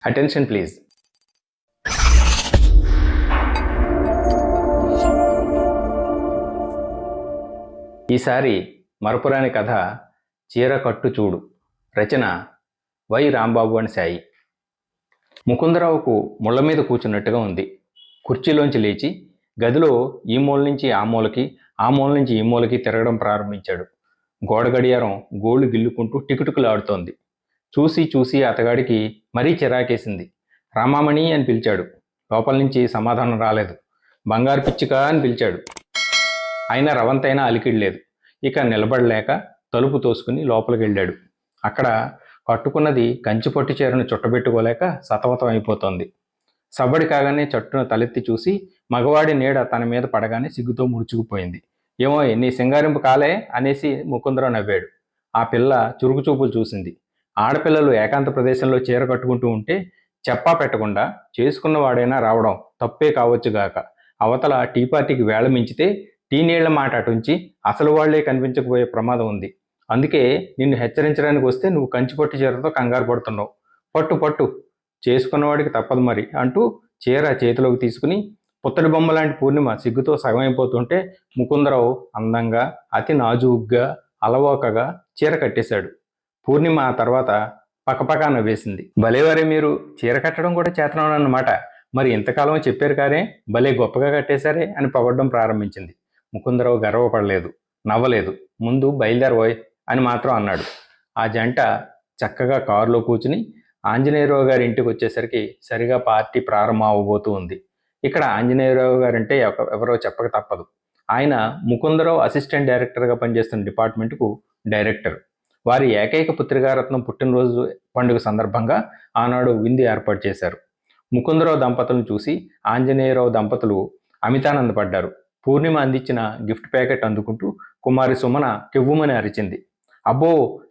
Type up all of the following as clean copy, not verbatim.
Attention please. ఈసారి మరపురాని కథ చీర కట్టు చూడు. రచన వై రాంబాబు అండ్ సాయి. ముకుందరావుకు ముళ్ళ మీద కూర్చున్నట్టుగా ఉంది. కుర్చీలోంచి లేచి గదిలో ఈ మూల నుంచి ఆ మూలకి, ఆ మూల నుంచి ఈ మూలకి తిరగడం ప్రారంభించాడు. గోడ గడియారం గోళ్లు గిల్లుకుంటూ టికుటికులాడుతోంది. చూసి చూసి అతగాడికి మరీ చిరాకేసింది. రామామణి అని పిలిచాడు. లోపల నుంచి సమాధానం రాలేదు. బంగారు పిచ్చిక అని పిలిచాడు. అయినా రవంతైనా అలికిడలేదు. ఇక నిలబడలేక తలుపు తోసుకుని లోపలికి వెళ్ళాడు. అక్కడ కట్టుకున్నది కంచిపట్టు చీరను చుట్టబెట్టుకోలేక సతమతం అయిపోతోంది. సవ్వడి కాగానే చట్టున తలెత్తి చూసి మగవాడి నీడ తన మీద పడగానే సిగ్గుతో ముడుచుకుపోయింది. ఏమో నీ సింగారింపు కాలే అనేసి ముకుందరావు నవ్వాడు. ఆ పిల్ల చురుకు చూపులు చూసింది. ఆడపిల్లలు ఏకాంత ప్రదేశంలో చీర కట్టుకుంటూ ఉంటే చెప్పా పెట్టకుండా చేసుకున్నవాడైనా రావడం తప్పే కావచ్చుగాక, అవతల టీ పార్టీకి వేళ మించితే టీ నీళ్ల మాట అటుంచి అసలు వాళ్లే కనిపించకపోయే ప్రమాదం ఉంది. అందుకే నిన్ను హెచ్చరించడానికి వస్తే నువ్వు కంచిపట్టు చీరతో కంగారు పడుతున్నావు. పట్టు పట్టు, చేసుకున్నవాడికి తప్పదు మరి అంటూ చీర చేతిలోకి తీసుకుని పుత్తడి బొమ్మ లాంటి పూర్ణిమ సిగ్గుతో సగమైపోతుంటే ముకుందరావు అందంగా అతి నాజూగ్గా అలవోకగా చీర కట్టేశాడు. పూర్ణిమ ఆ తర్వాత పక్కపక్క నవ్వేసింది. భలేవారే, మీరు చీర కట్టడం కూడా చేతనన్నమాట. మరి ఇంతకాలం చెప్పారు కారే, భలే గొప్పగా కట్టేశారే అని పొగడ్డం ప్రారంభించింది. ముకుందరావు గర్వపడలేదు, నవ్వలేదు. ముందు బయలుదేరబోయ్ అని మాత్రం అన్నాడు. ఆ జంట చక్కగా కారులో కూర్చుని ఆంజనేయరావు గారి ఇంటికి వచ్చేసరికి సరిగా పార్టీ ప్రారంభం అవ్వబోతూ ఉంది. ఇక్కడ ఆంజనేయరావు గారంటే ఎవరో చెప్పక తప్పదు. ఆయన ముకుందరావు అసిస్టెంట్ డైరెక్టర్గా పనిచేస్తున్న డిపార్ట్మెంట్కు డైరెక్టర్. వారి ఏకైక పుత్రికారత్నం పుట్టినరోజు పండుగ సందర్భంగా ఆనాడు విందు ఏర్పాటు చేశారు. ముకుందరావు దంపతులను చూసి ఆంజనేయరావు దంపతులు అమితానందపడ్డారు. పూర్ణిమ అందించిన గిఫ్ట్ ప్యాకెట్ అందుకుంటూ కుమారి సుమన కెవ్వుమని అరిచింది. అబ్బో,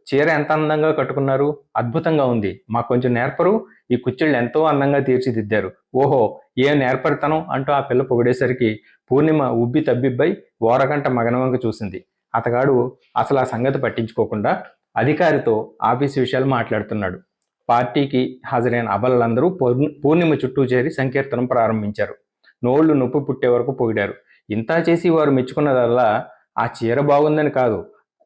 చీర ఎంత అందంగా కట్టుకున్నారు, అద్భుతంగా ఉంది, మాకు కొంచెం నేర్పరు, ఈ కుచ్చిళ్ళు ఎంతో అందంగా తీర్చిదిద్దారు, ఓహో ఏం నేర్పరితనం అంటూ ఆ పిల్ల పొగిడేసరికి పూర్ణిమ ఉబ్బి తబ్బిబ్బై ఓరగంట మగనవంక చూసింది. అతగాడు అసలు ఆ సంగతి పట్టించుకోకుండా అధికారితో ఆఫీసు విషయాలు మాట్లాడుతున్నాడు. పార్టీకి హాజరైన అబలందరూ పూర్ణిమ చుట్టూ చేరి సంకీర్తనం ప్రారంభించారు. నోళ్లు నొప్పి పుట్టే వరకు పొగిడారు. ఇంతా చేసి వారు మెచ్చుకున్నదల్లా ఆ చీర బాగుందని కాదు,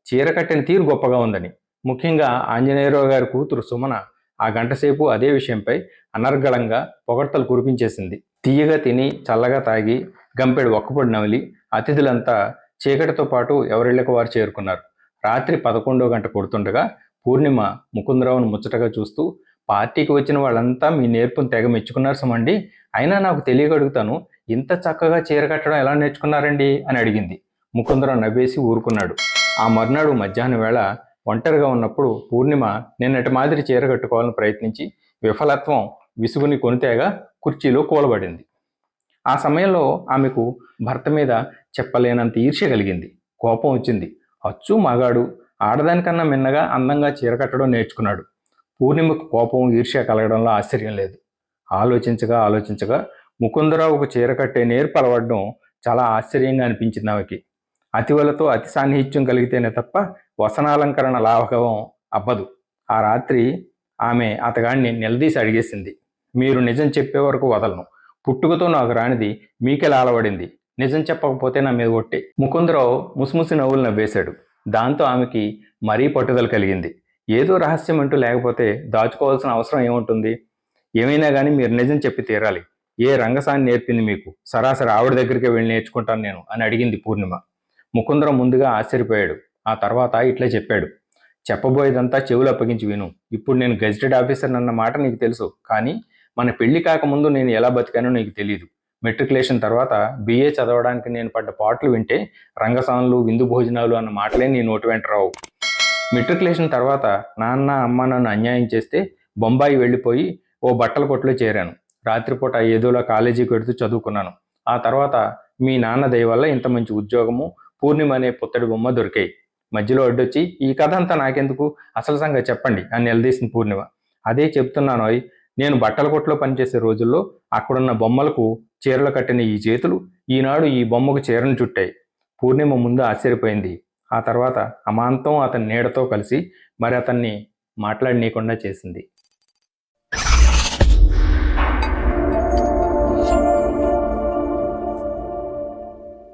చీర కట్టిన తీరు గొప్పగా ఉందని. ముఖ్యంగా ఆంజనేయరావు గారి కూతురు సుమన ఆ గంటసేపు అదే విషయంపై అనర్గళంగా పొగడ్తలు కురిపించేసింది. తీయగా తిని చల్లగా తాగి గంపెడు ఒక్కపొడి నమిలి అతిథులంతా చీకటితో పాటు ఎవరిళ్లకు వారు చేరుకున్నారు. రాత్రి 11వ గంట కొడుతుండగా పూర్ణిమ ముకుందరావును ముచ్చటగా చూస్తూ, పార్టీకి వచ్చిన వాళ్ళంతా మీ నేర్పును తెగ మెచ్చుకున్నారు సుమండి, అయినా నాకు తెలియగడుగుతాను, ఇంత చక్కగా చీర కట్టడం ఎలా నేర్చుకున్నారండి అని అడిగింది. ముకుందరావు నవ్వేసి ఊరుకున్నాడు. ఆ మర్నాడు మధ్యాహ్నం వేళ ఒంటరిగా ఉన్నప్పుడు పూర్ణిమ నిన్నటి మాదిరి చీర కట్టుకోవాలని ప్రయత్నించి విఫలత్వం విసుగుని కొనితేగా కుర్చీలో కూలబడింది. ఆ సమయంలో ఆమెకు భర్త మీద చెప్పలేనంత ఈర్ష్య కలిగింది. కోపం వచ్చింది. అచ్చు మగాడు, ఆడదానికన్నా మిన్నగా అందంగా చీర కట్టడం నేర్చుకున్నాడు. పూర్ణిమకు కోపం ఈర్ష్య కలగడంలో ఆశ్చర్యం లేదు. ఆలోచించగా ముకుందరావుకు చీర కట్టే నేర్పు అలవడడం చాలా ఆశ్చర్యంగా అనిపించింది ఆమెకి. అతివలతో అతి సాన్నిహిత్యం కలిగితేనే తప్ప వసనాలంకరణ లాఘవం అవ్వదు. ఆ రాత్రి ఆమె అతగాడిని నిలదీసి అడిగేసింది. మీరు నిజం చెప్పే వరకు వదలను. పుట్టుకతో నాకు రానిది మీకెలా అలవడింది? నిజం చెప్పకపోతే నా మీద ఒట్టే. ముకుందరావు ముసిముసి నవ్వులు నవ్వేశాడు. దాంతో ఆమెకి మరీ పట్టుదల కలిగింది. ఏదో రహస్యం అంటూ లేకపోతే దాచుకోవాల్సిన అవసరం ఏముంటుంది? ఏమైనా కానీ మీరు నిజం చెప్పి తీరాలి. ఏ రంగసాన్ని నేర్పింది మీకు? సరాసరి ఆవిడ దగ్గరికి వెళ్ళి నేర్చుకుంటాను నేను అని అడిగింది పూర్ణిమ. ముకుందరం ముందుగా ఆశ్చర్యపోయాడు. ఆ తర్వాత ఇట్లా చెప్పాడు. చెప్పబోయేదంతా చెవులు అప్పగించి విను. ఇప్పుడు నేను గెజిటెడ్ ఆఫీసర్ అన్న మాట నీకు తెలుసు, కానీ మన పెళ్లి కాకముందు నేను ఎలా బతికానో నీకు తెలియదు. మెట్రికులేషన్ తర్వాత బిఏ చదవడానికి నేను పడ్డ పాటలు వింటే రంగసానులు, విందు భోజనాలు అన్న మాటలే నీ నోటి వెంట రావు. మెట్రికులేషన్ తర్వాత నాన్న అమ్మ నన్ను అన్యాయం చేస్తే బొంబాయి వెళ్ళిపోయి ఓ బట్టల కొట్లో చేరాను. రాత్రిపూట ఏదోలా కాలేజీకి వెడుతూ చదువుకున్నాను. ఆ తర్వాత మీ నాన్న దయ వల్ల ఇంత మంచి ఉద్యోగము, పూర్ణిమ అనే పుత్తడి బొమ్మ దొరికాయి. మధ్యలో అడ్డొచ్చి ఈ కథ అంతా నాకెందుకు, అసలు సంగతి చెప్పండి అని నిలదీసింది పూర్ణిమ. అదే చెప్తున్నాను, నేను బట్టల కొట్లో పనిచేసే రోజుల్లో అక్కడున్న బొమ్మలకు చీరలు కట్టిన ఈ చేతులు ఈనాడు ఈ బొమ్మకు చీరను చుట్టాయి. పూర్ణిమ ముందు ఆశ్చర్యపోయింది. ఆ తర్వాత అమాంతం అతని నీడతో కలిసి మరి అతన్ని మాట్లాడనీయకుండా చేసింది.